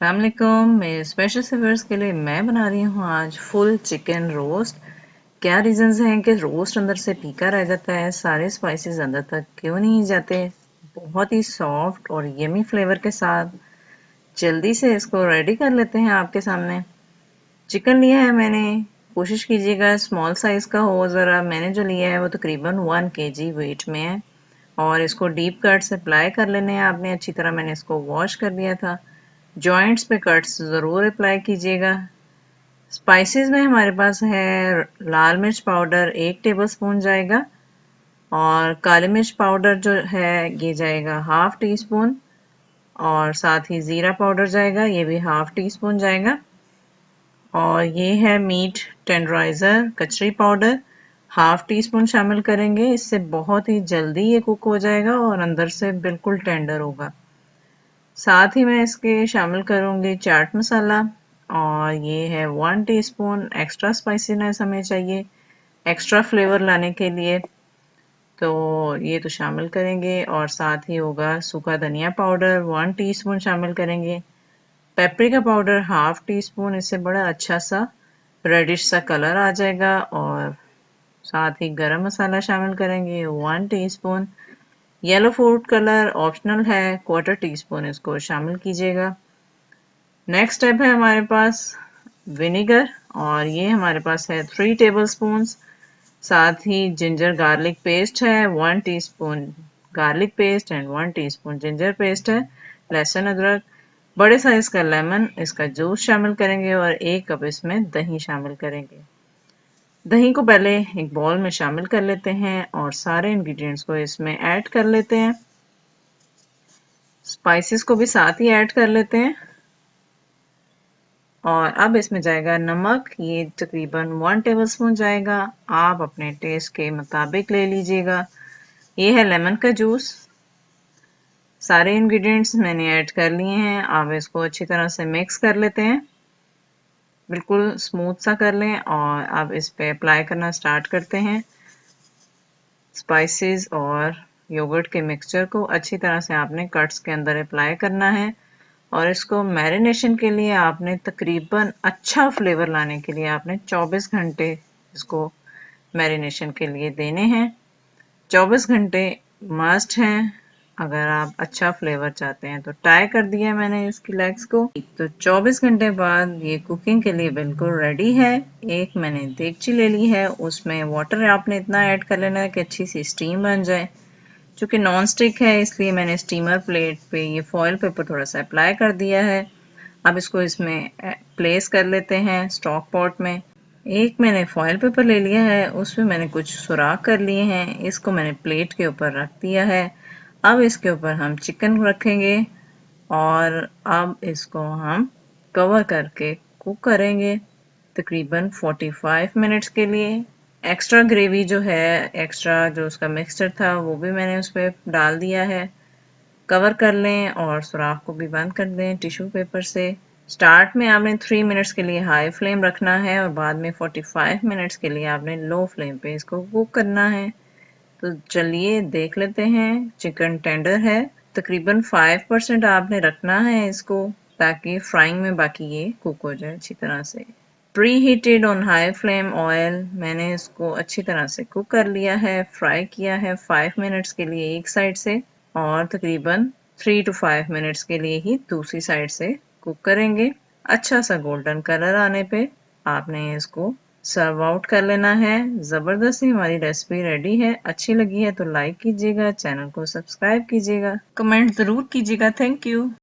अस्सलामुअलैकुम। मेरे special viewers के लिए मैं बना रही हूँ आज फुल चिकन रोस्ट। क्या रीजंस हैं कि रोस्ट अंदर से फीका रह जाता है, सारे स्पाइसेस अंदर तक क्यों नहीं जाते। बहुत ही सॉफ्ट और यमी फ्लेवर के साथ जल्दी से इसको रेडी कर लेते हैं आपके सामने। चिकन लिया है मैंने, कोशिश कीजिएगा स्मॉल साइज का हो ज़रा। मैंने जो लिया है वो तकरीबन 1 kg वेट में है और इसको डीप कट से अप्लाई कर लेने हैं आपने अच्छी तरह। मैंने इसको वॉश कर लिया था। जॉइंट्स पे कट्स ज़रूर अप्लाई कीजिएगा। स्पाइसेस में हमारे पास है लाल मिर्च पाउडर 1 टेबलस्पून जाएगा और काली मिर्च पाउडर जो है ये जाएगा हाफ टी स्पून और साथ ही ज़ीरा पाउडर जाएगा, ये भी हाफ टी स्पून जाएगा। और ये है मीट टेंडराइज़र कचरी पाउडर, हाफ टी स्पून शामिल करेंगे। इससे बहुत ही जल्दी ये कुक हो जाएगा और अंदर से बिल्कुल टेंडर होगा। साथ ही मैं इसके शामिल करूंगी चाट मसाला और ये है 1 टीस्पून। एक्स्ट्रा स्पाइसीनेस हमें चाहिए एक्स्ट्रा फ्लेवर लाने के लिए, तो ये तो शामिल करेंगे। और साथ ही होगा सूखा धनिया पाउडर 1 टीस्पून शामिल करेंगे। Paprika powder half tea spoon, इससे बड़ा अच्छा सा रेडिश सा कलर आ जाएगा। और साथ ही गरम मसाला शामिल करेंगे 1 teaspoon. Yellow food colour optional है, 1/4 टीस्पून इसको शामिल कीजिएगा। नेक्स्ट स्टेप है हमारे पास विनेगर और ये हमारे पास है 3 टेबलस्पून्स। साथ ही जिंजर गार्लिक पेस्ट है 1 teaspoon garlic paste and 1 teaspoon ginger paste है। लहसुन अदरक, बड़े साइज का लेमन, इसका जूस शामिल करेंगे और 1 कप इसमें दही शामिल करेंगे। दही को पहले एक बाउल में शामिल कर लेते हैं और सारे इंग्रेडिएंट्स को इसमें ऐड कर लेते हैं। स्पाइसेस को भी साथ ही ऐड कर लेते हैं और अब इसमें जाएगा नमक, ये तकरीबन 1 टेबलस्पून जाएगा। आप अपने टेस्ट के मुताबिक ले लीजिएगा। ये है लेमन का जूस। सारे इंग्रेडिएंट्स मैंने ऐड कर लिए हैं। आप इसको अच्छी तरह से मिक्स कर लेते हैं, बिल्कुल स्मूथ सा कर लें और अब इस पे अप्लाई करना स्टार्ट करते हैं। स्पाइसेस और योगर्ट के मिक्सचर को अच्छी तरह से आपने कट्स के अंदर अप्लाई करना है और इसको मैरिनेशन के लिए आपने तकरीबन अच्छा फ्लेवर लाने के लिए आपने 24 घंटे इसको मैरिनेशन के लिए देने हैं। 24 घंटे मस्ट हैं अगर आप अच्छा फ्लेवर चाहते हैं। तो टाई कर दिया मैंने इसकी लेग्स को। तो 24 घंटे बाद ये कुकिंग के लिए बिल्कुल रेडी है। एक मैंने देगची ले ली है, उसमें वाटर आपने इतना ऐड कर लेना है कि अच्छी सी स्टीम बन जाए। चूँकि नॉन स्टिक है इसलिए मैंने स्टीमर प्लेट पे ये फॉयल पेपर थोड़ा सा अप्लाई कर दिया है। अब इसको इसमें प्लेस कर लेते हैं स्टॉक पॉट में। एक मैंने फॉयल पेपर ले लिया है, उसमें मैंने कुछ सुराख कर लिए हैं, इसको मैंने प्लेट के ऊपर रख दिया है। अब इसके ऊपर हम चिकन रखेंगे और अब इसको हम कवर करके कुक करेंगे तकरीबन 45 मिनट्स के लिए। एक्स्ट्रा ग्रेवी जो है, एक्स्ट्रा जो उसका मिक्सचर था वो भी मैंने उस पर डाल दिया है। कवर कर लें और सुराख को भी बंद कर दें टिश्यू पेपर से। स्टार्ट में आपने 3 मिनट्स के लिए हाई फ्लेम रखना है और बाद में 45 मिनट्स के लिए आपने लो फ्लेम पे इसको कुक करना है। तो चलिए देख लेते हैं। चिकन टेंडर है, तकरीबन 5% आपने रखना है इसको ताकि फ्राइंग में बाकी ये कुक हो जाए अच्छी तरह से। Pre heated on high flame oil मैंने इसको अच्छी तरह से कुक कर लिया है, फ्राई किया है 5 मिनट्स के लिए एक साइड से और तकरीबन 3 to 5 मिनट्स के लिए ही दूसरी साइड से कुक करेंगे। अच्छा सा गोल्डन कलर आने पे आपने इसको सर्व आउट कर लेना है। ज़बरदस्ती हमारी रेसिपी रेडी है। अच्छी लगी है तो लाइक कीजिएगा, चैनल को सब्सक्राइब कीजिएगा, कमेंट ज़रूर कीजिएगा। Thank you.